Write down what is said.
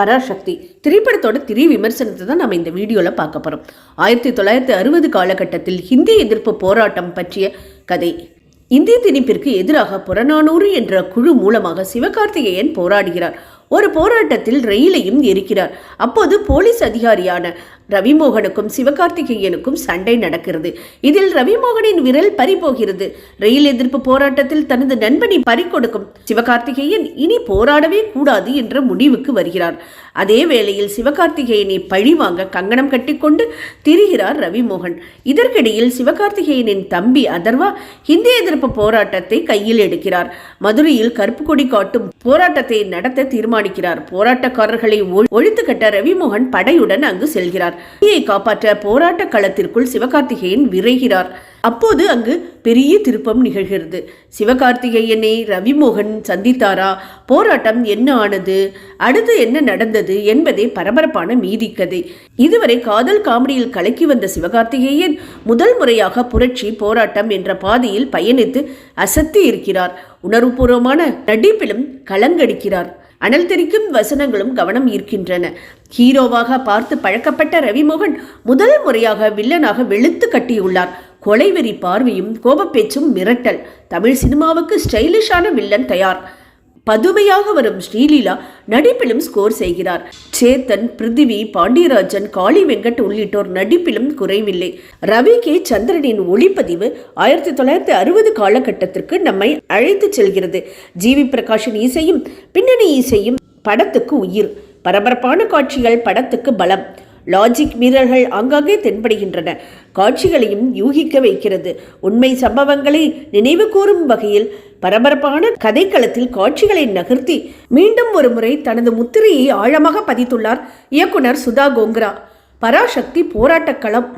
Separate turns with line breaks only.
பராசக்தி திரைப்படத்தோட திரை விமர்சனத்தை தான் நம்ம இந்த வீடியோவில் பார்க்க போகிறோம். 1960 காலகட்டத்தில் ஹிந்தி எதிர்ப்பு போராட்டம் பற்றிய கதை. இந்திய திணிப்பிற்கு எதிராக புறநானூறு என்ற குழு மூலமாக சிவகார்த்திகேயன் போராடுகிறார். ஒரு போராட்டத்தில் ரயிலையும் எரிக்கிறார். அப்போது போலீஸ் அதிகாரியான ரவிமோகனுக்கும் சிவகார்த்திகேயனுக்கும் சண்டை நடக்கிறது. இதில் ரவிமோகனின் விரல் பறிபோகிறது. ரயில் எதிர்ப்பு போராட்டத்தில் தனது நண்பனை பறிகொடுக்கும் சிவகார்த்திகேயன் இனி போராடவே கூடாது என்ற முடிவுக்கு வருகிறார். அதே வேளையில் சிவகார்த்திகேயனை பழிவாங்க கங்கணம் கட்டிக்கொண்டு திரிகிறார் ரவிமோகன். இதற்கிடையில் சிவகார்த்திகேயனின் தம்பி அதர்வா ஹிந்தி எதிர்ப்பு போராட்டத்தை கையில் எடுக்கிறார். மதுரையில் கருப்பு கொடி காட்டும் போராட்டத்தை நடத்த தீர்மானிக்கிறார். போராட்டக்காரர்களை ஒழித்து கட்ட ரவிமோகன் படையுடன் அங்கு செல்கிறார். காப்பாற்ற போராட்ட களத்திற்குள் சிவகார்த்திகேயன் விரைகிறார். அப்போது அங்கு பெரிய திருப்பம் நிகழ்கிறது. சிவகார்த்திகேயனை ரவிமோகன் சந்தித்தாரா? போராட்டம் என்ன ஆனது? அடுத்து என்ன நடந்தது என்பதே பரபரப்பான மீதி கதை. இதுவரை காதல் காமெடியில் கலக்கி வந்த சிவகார்த்திகேயன் முதல் முறையாக புரட்சி போராட்டம் என்ற பாதையில் பயணித்து அசத்தி இருக்கிறார். உணர்வுபூர்வமான நடிப்பிலும் கலங்கடிக்கிறார். அனல் தெரிக்கும் வசனங்களும் கவனம் ஈர்க்கின்றன. ஹீரோவாக பார்த்து பழக்கப்பட்ட ரவிமோகன் முதல் முறையாக வில்லனாக வெளுத்து கட்டியுள்ளார். கொலைவெறி பார்வையும் கோபப்பேச்சும் மிரட்டல். தமிழ் சினிமாவுக்கு ஸ்டைலிஷான வில்லன் தயார். பதுமையாக வரும் ஸ்ரீலீலா நடிப்பிலும் ஸ்கோர் செய்கிறார். சேத்தன், பிருத்திவி, பாண்டியராஜன், காளி வெங்கட் உள்ளிட்டோர் நடிப்பிலும் குறைவில்லை. ரவி கே சந்திரனின் ஒளிப்பதிவு 1960 காலகட்டத்திற்கு நம்மை அழைத்து செல்கிறது. ஜிவி பிரகாஷின் இசையும் பின்னணி இசையும் படத்துக்கு உயிர். பரபரப்பான காட்சிகள் படத்துக்கு பலம். லாஜிக் மீறல்கள் ஆங்காங்கே தென்படுகின்றன. காட்சிகளையும் யூகிக்க வைக்கிறது. உண்மை சம்பவங்களை நினைவு கூறும் வகையில் பரபரப்பான கதைக்களத்தில் காட்சிகளை நகர்த்தி மீண்டும் ஒரு முறை தனது முத்திரையை ஆழமாக பதித்துள்ளார் இயக்குனர் சுதா கோங்கரா. பராசக்தி போராட்டக்களம்.